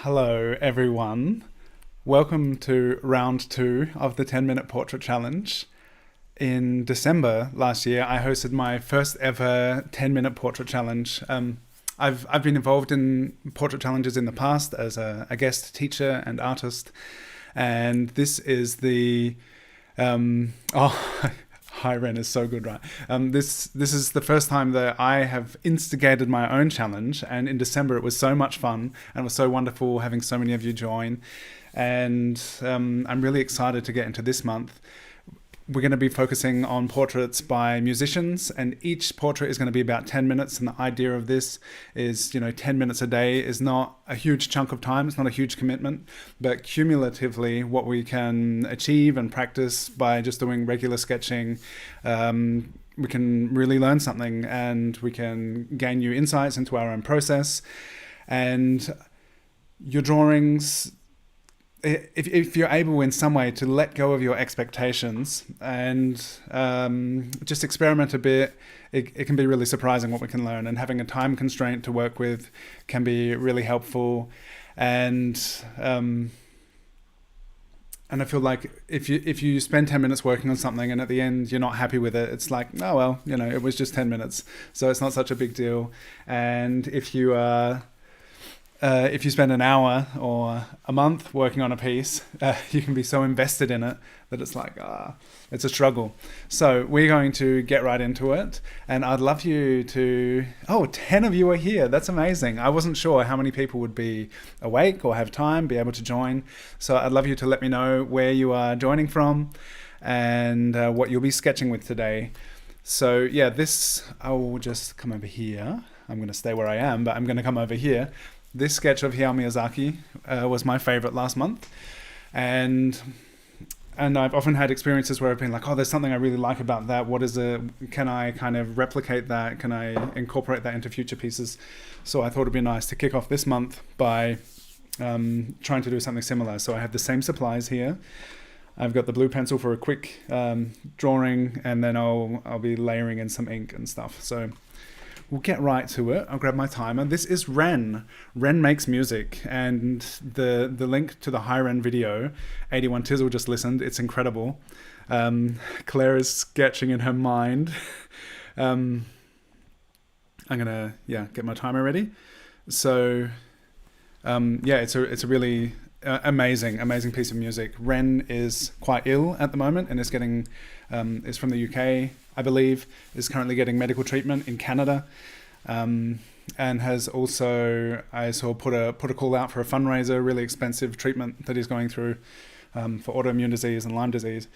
Hello, everyone. Welcome to round 2 of the 10-minute portrait challenge. In December last year, I hosted my first ever 10-minute portrait challenge. I've been involved in portrait challenges in the past as a guest teacher and artist, and this is the Hi Ren is so good, right? This is the first time that I have instigated my own challenge, and in December it was so much fun and it was so wonderful having so many of you join. And I'm really excited to get into this month. We're going to be focusing on portraits by musicians, and each portrait is going to be about 10 minutes. And the idea of this is, 10 minutes a day is not a huge chunk of time. It's not a huge commitment, but cumulatively what we can achieve and practice by just doing regular sketching, we can really learn something, and we can gain new insights into our own process. And your drawings, if you're able in some way to let go of your expectations and just experiment a bit, it can be really surprising what we can learn. And having a time constraint to work with can be really helpful. And I feel like if you spend 10 minutes working on something and at the end you're not happy with it, it's like, oh well, it was just 10 minutes, so it's not such a big deal. And if you spend an hour or a month working on a piece, you can be so invested in it that it's like, it's a struggle. So we're going to get right into it. And I'd love you to... 10 of you are here. That's amazing. I wasn't sure how many people would be awake or have time, be able to join. So I'd love you to let me know where you are joining from and what you'll be sketching with today. So yeah, I will just come over here. I'm going to stay where I am, but I'm going to come over here. This sketch of Hayao Miyazaki was my favorite last month, and I've often had experiences where I've been like, there's something I really like about that. What is it? Can I kind of replicate that? Can I incorporate that into future pieces? So I thought it'd be nice to kick off this month by trying to do something similar. So I have the same supplies here. I've got the blue pencil for a quick drawing, and then I'll be layering in some ink and stuff. So we'll get right to it. I'll grab my timer. This is Ren. Ren makes music, and the link to the Hi Ren video, 81 Tizzle just listened. It's incredible. Claire is sketching in her mind. I'm gonna get my timer ready. So it's a really amazing piece of music. Ren is quite ill at the moment and is getting is from the UK, I believe, is currently getting medical treatment in Canada, and has also, I saw, put a call out for a fundraiser, really expensive treatment that he's going through for autoimmune disease and Lyme disease.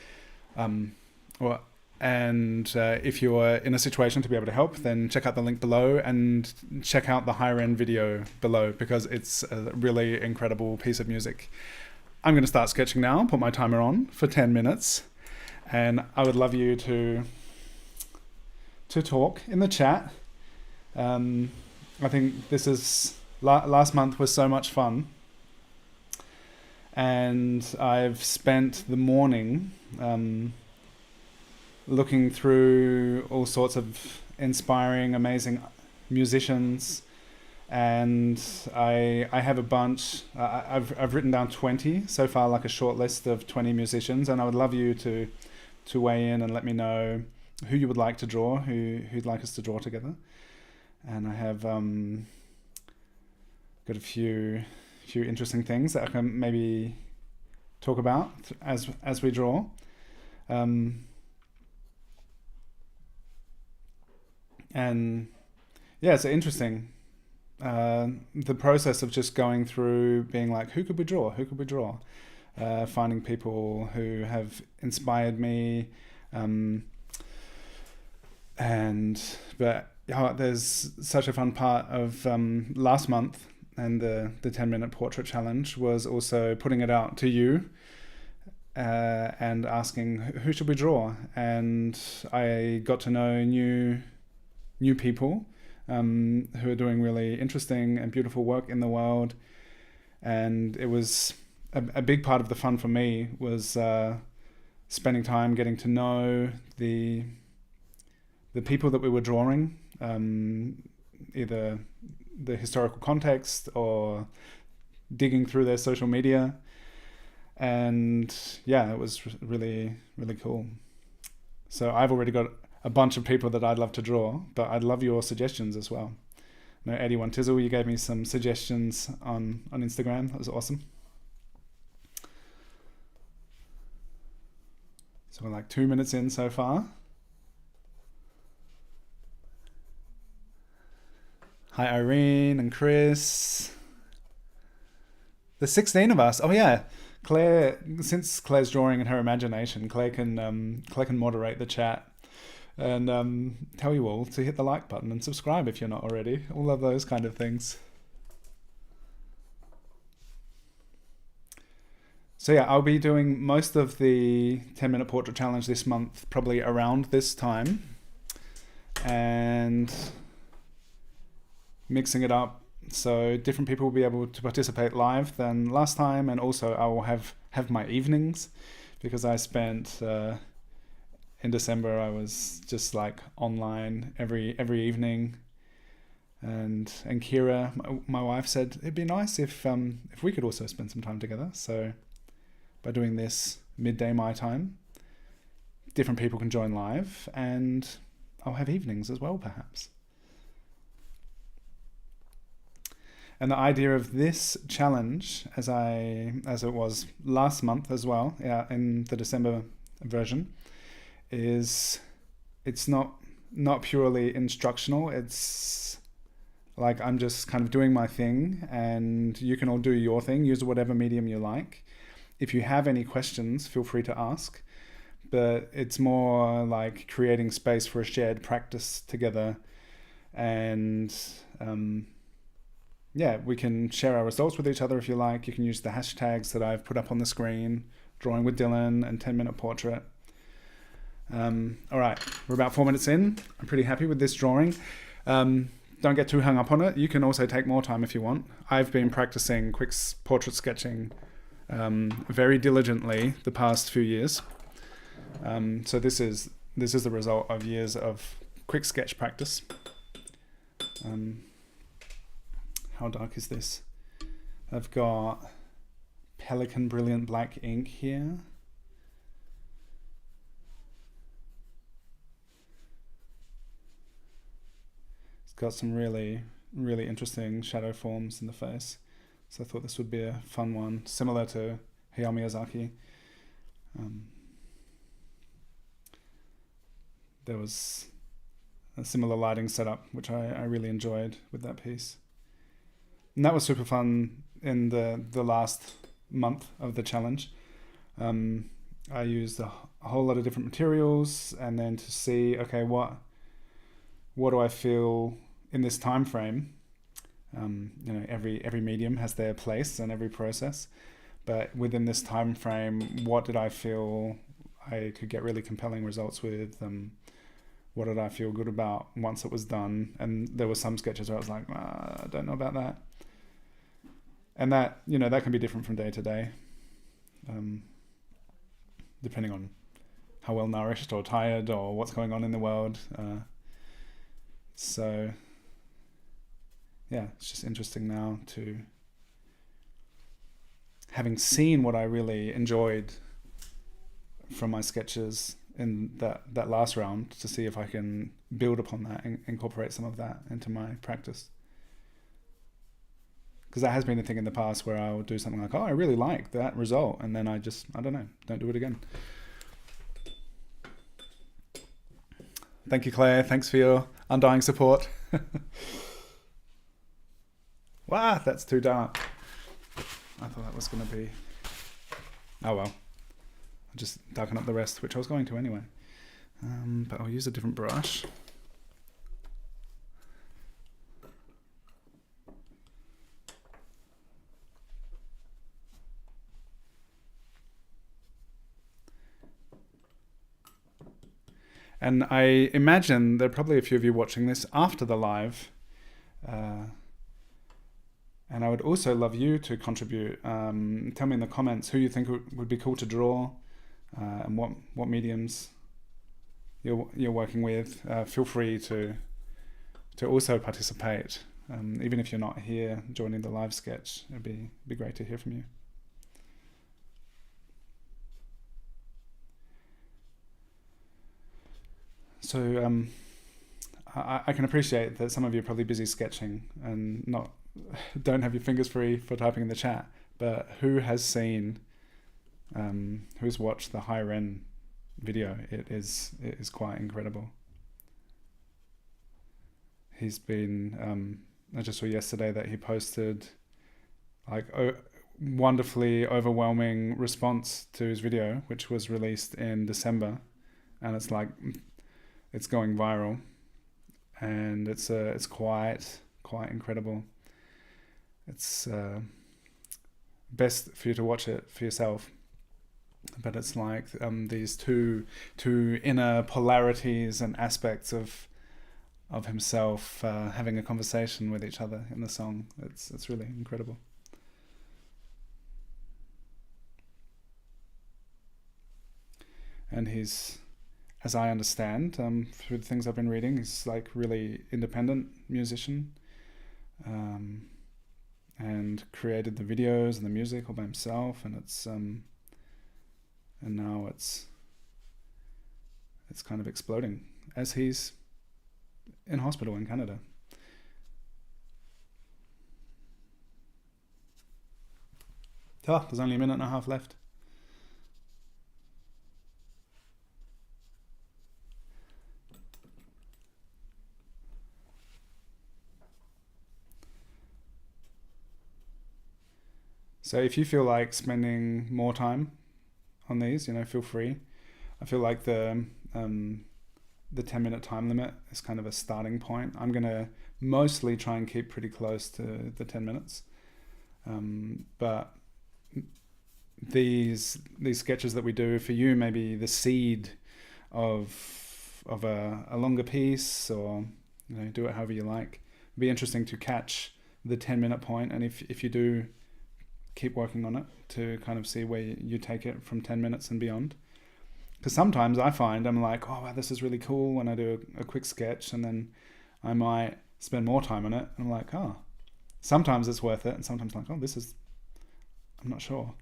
If you're in a situation to be able to help, then check out the link below and check out the Hi Ren video below, because it's a really incredible piece of music. I'm going to start sketching now, put my timer on for 10 minutes, and I would love you to talk in the chat. I think this is... last month was so much fun, and I've spent the morning looking through all sorts of inspiring, amazing musicians, and I have a bunch. I've written down 20 so far, like a short list of 20 musicians, and I would love you to weigh in and let me know who you would like to draw, who'd like us to draw together. And I have got a few interesting things that I can maybe talk about as we draw. And yeah, it's interesting. The process of just going through being like, who could we draw? Finding people who have inspired me. There's such a fun part of last month, and the 10-minute portrait challenge was also putting it out to you and asking, who should we draw? And I got to know new people who are doing really interesting and beautiful work in the world. And it was a big part of the fun for me was spending time getting to know the people that we were drawing, either the historical context or digging through their social media. And yeah, it was really, really cool. So I've already got a bunch of people that I'd love to draw, but I'd love your suggestions as well. You know, 81 Tizzle, you gave me some suggestions on Instagram. That was awesome. So we're like 2 minutes in so far. Hi Irene and Chris. There's 16 of us. Oh yeah, Claire. Since Claire's drawing in her imagination, Claire can moderate the chat and tell you all to hit the like button and subscribe if you're not already. All of those kind of things. So yeah, I'll be doing most of the 10-minute portrait challenge this month, probably around this time, and mixing it up so different people will be able to participate live than last time, and also I will have my evenings, because I spent in December I was just like online every evening, and Kira, my wife, said it'd be nice if we could also spend some time together. So by doing this midday my time, different people can join live, and I'll have evenings as well perhaps. And the idea of this challenge, as it was last month as well, in the December version, is it's not purely instructional. It's like I'm just kind of doing my thing, and you can all do your thing. Use whatever medium you like. If you have any questions, feel free to ask. But it's more like creating space for a shared practice together, and yeah, we can share our results with each other if you like. You can use the hashtags that I've put up on the screen, Drawing with Dylan and 10-minute portrait. All right, we're about 4 minutes in. I'm pretty happy with this drawing. Don't get too hung up on it. You can also take more time if you want. I've been practicing quick portrait sketching very diligently the past few years. So this is the result of years of quick sketch practice. How dark is this? I've got Pelican Brilliant Black ink here. It's got some really, really interesting shadow forms in the face. So I thought this would be a fun one, similar to Hayao Miyazaki. There was a similar lighting setup, which I really enjoyed with that piece. And that was super fun in the last month of the challenge. I used a whole lot of different materials, and then to see, okay, what do I feel in this time frame? You know, every medium has their place and every process, but within this time frame, what did I feel I could get really compelling results with? What did I feel good about once it was done? And there were some sketches where I was like, I don't know about that. And that, you know, that can be different from day to day, depending on how well nourished or tired or what's going on in the world. So yeah, it's just interesting now to, having seen what I really enjoyed from my sketches in that last round, to see if I can build upon that and incorporate some of that into my practice. Because that has been a thing in the past where I'll do something like, oh, I really like that result, and then I don't do it again. Thank you, Claire. Thanks for your undying support. Wow, that's too dark. I thought that was going to be... Oh well. I'll just darken up the rest, which I was going to anyway. But I'll use a different brush. And I imagine there are probably a few of you watching this after the live. And I would also love you to contribute. Tell me in the comments who you think would be cool to draw, and what mediums you're working with. Feel free to also participate Even if you're not here joining the live sketch, it'd be great to hear from you. So I can appreciate that some of you are probably busy sketching and don't have your fingers free for typing in the chat. But who has seen, who's watched the High Ren video? It is quite incredible. He's been, I just saw yesterday that he posted like wonderfully overwhelming response to his video, which was released in December, and it's going viral, and it's quite incredible. It's best for you to watch it for yourself. But it's like these two inner polarities and aspects of himself having a conversation with each other in the song. It's really incredible. And he's, as I understand, through the things I've been reading, he's like really independent musician, and created the videos and the music all by himself, and and now it's kind of exploding as he's in hospital in Canada. There's only a minute and a half left. So if you feel like spending more time on these, feel free. I feel like the 10-minute time limit is kind of a starting point. I'm going to mostly try and keep pretty close to the 10 minutes. But these sketches that we do for you, maybe the seed of a longer piece, or do it however you like. It'd be interesting to catch the 10-minute point, and if you do keep working on it, to kind of see where you take it from 10 minutes and beyond. Because sometimes I find I'm like, oh wow, this is really cool when I do a quick sketch, and then I might spend more time on it, and I'm like, oh, sometimes it's worth it, and sometimes like, oh, I'm not sure.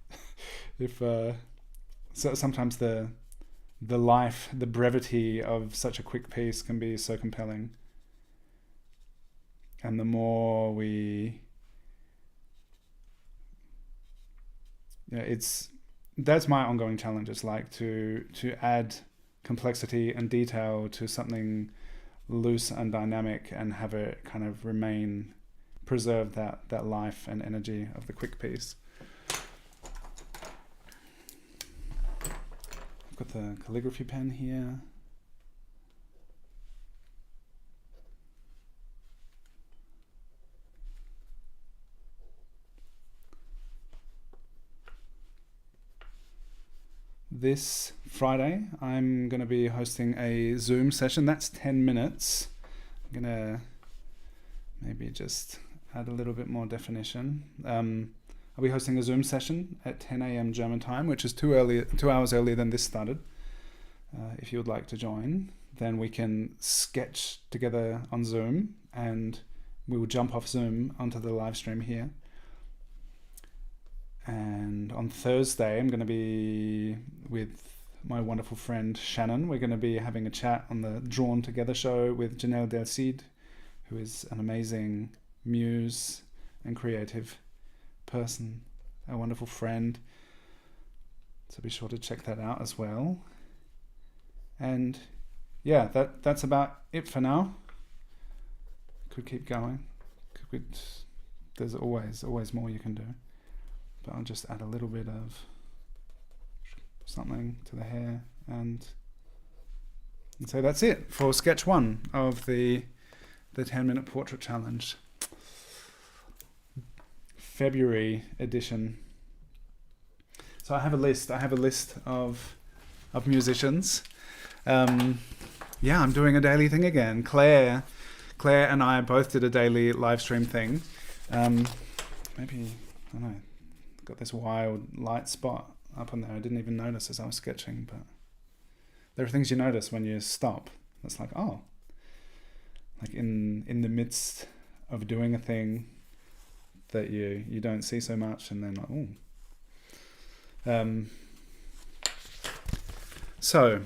So sometimes the brevity of such a quick piece can be so compelling, and the more that's my ongoing challenge. It's like to add complexity and detail to something loose and dynamic, and have it kind of preserve that life and energy of the quick piece. I've got the calligraphy pen here. This Friday, I'm going to be hosting a Zoom session. That's 10 minutes. I'm going to maybe just add a little bit more definition. I'll be hosting a Zoom session at 10 a.m. German time, which is 2 hours earlier than this started. If you would like to join, then we can sketch together on Zoom, and we will jump off Zoom onto the live stream here. And on Thursday, I'm going to be with my wonderful friend Shannon. We're going to be having a chat on the Drawn Together show with Janelle Del Cid, who is an amazing muse and creative person, a wonderful friend. So be sure to check that out as well. And yeah, that's about it for now. Could keep going. There's always more you can do. But I'll just add a little bit of something to the hair, and so that's it for sketch 1 of the 10-minute portrait challenge. February edition. So I have a list of musicians. I'm doing a daily thing again. Claire and I both did a daily live stream thing. Maybe, I don't know, got this wild light spot up on there. I didn't even notice as I was sketching, but there are things you notice when you stop. It's like, oh, like in the midst doing a thing that you don't see so much, and then like, oh. So,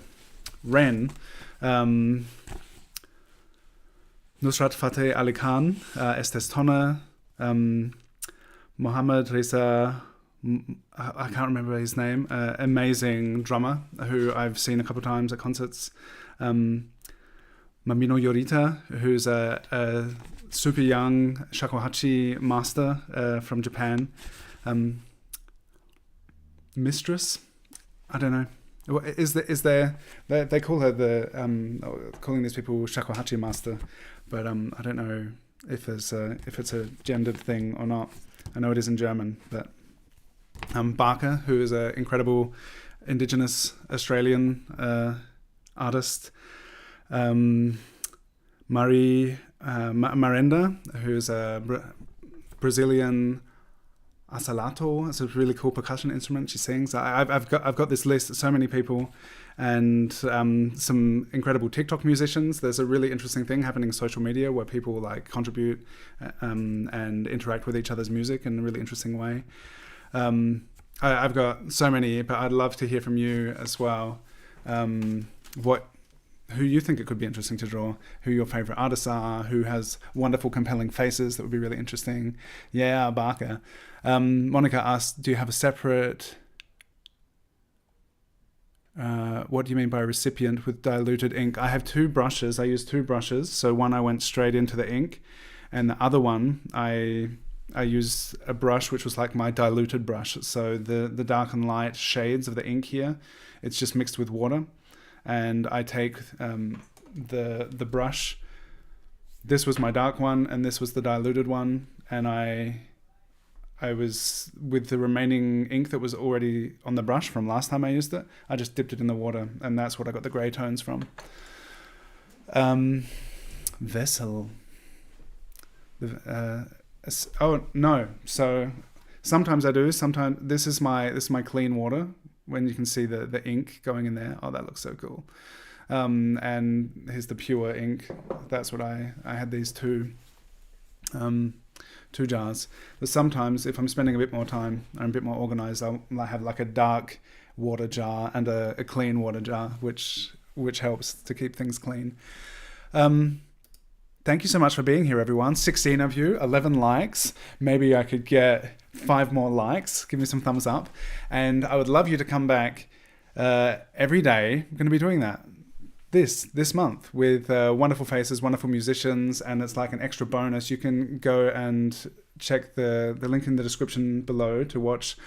Ren, Nusrat Fateh Ali Khan, Estes Tonner, Mohammed Reza, I can't remember his name, amazing drummer who I've seen a couple of times at concerts. Mamino Yorita, who's a super young shakuhachi master from Japan. Mistress, I don't know. Is there? They call her calling these people shakuhachi master, but I don't know if it's a gendered thing or not. I know it is in German, but Barker, who is an incredible Indigenous Australian artist. Marenda, who's a Brazilian asalato. It's a really cool percussion instrument. She sings. I've got this list. So many people, and some incredible TikTok musicians. There's a really interesting thing happening in social media where people like contribute and interact with each other's music in a really interesting way. I've got so many, but I'd love to hear from you as well. Who you think it could be interesting to draw, who your favorite artists are, who has wonderful, compelling faces that would be really interesting. Yeah, Barker. Monica asked, do you have a separate... what do you mean by recipient with diluted ink? I have two brushes. I use two brushes. So one I went straight into the ink, and the other one I use a brush which was like my diluted brush. So the dark and light shades of the ink here, it's just mixed with water. And I take the brush. This was my dark one, and this was the diluted one. And I was, with the remaining ink that was already on the brush from last time I used it, I just dipped it in the water, and that's what I got the grey tones from. Vessel. Oh no! So sometimes I do. Sometimes this is my clean water. When you can see the ink going in there. Oh, that looks so cool. And here's the pure ink. That's what I had these two jars. But sometimes if I'm spending a bit more time, I'm a bit more organized, I'll have like a dark water jar and a clean water jar, which helps to keep things clean. Thank you so much for being here, everyone. 16 of you, 11 likes. Maybe I could get 5 more likes. Give me some thumbs up. And I would love you to come back every day. I'm going to be doing that this month with wonderful faces, wonderful musicians, and it's like an extra bonus. You can go and check the link in the description below to watch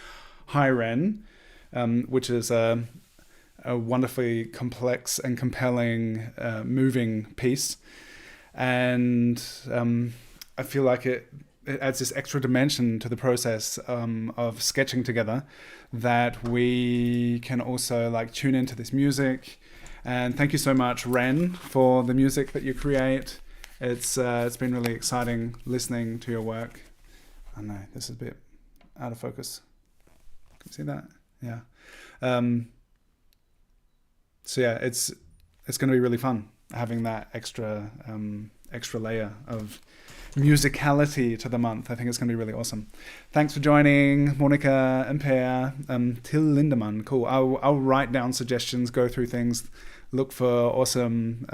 Hi Ren, which is a wonderfully complex and compelling moving piece. And I feel like it adds this extra dimension to the process of sketching together, that we can also like tune into this music. And thank you so much, Ren, for the music that you create. It's been really exciting listening to your work. I know this is a bit out of focus. Can you see that? Yeah. So yeah, it's going to be really fun having that extra layer of musicality to the month. I think it's going to be really awesome. Thanks for joining, Monica and Per. Till Lindemann, cool. I'll write down suggestions, go through things, look for awesome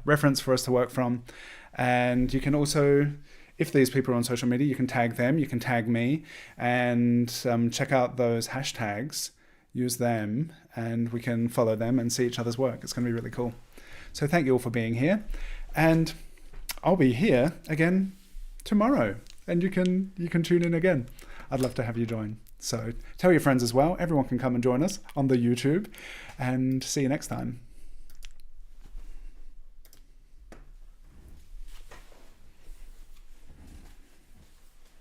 reference for us to work from. And you can also, if these people are on social media, you can tag them, you can tag me, and check out those hashtags, use them, and we can follow them and see each other's work. It's going to be really cool. So thank you all for being here, and I'll be here again tomorrow, and you can tune in again. I'd love to have you join. So tell your friends as well. Everyone can come and join us on the YouTube, and see you next time.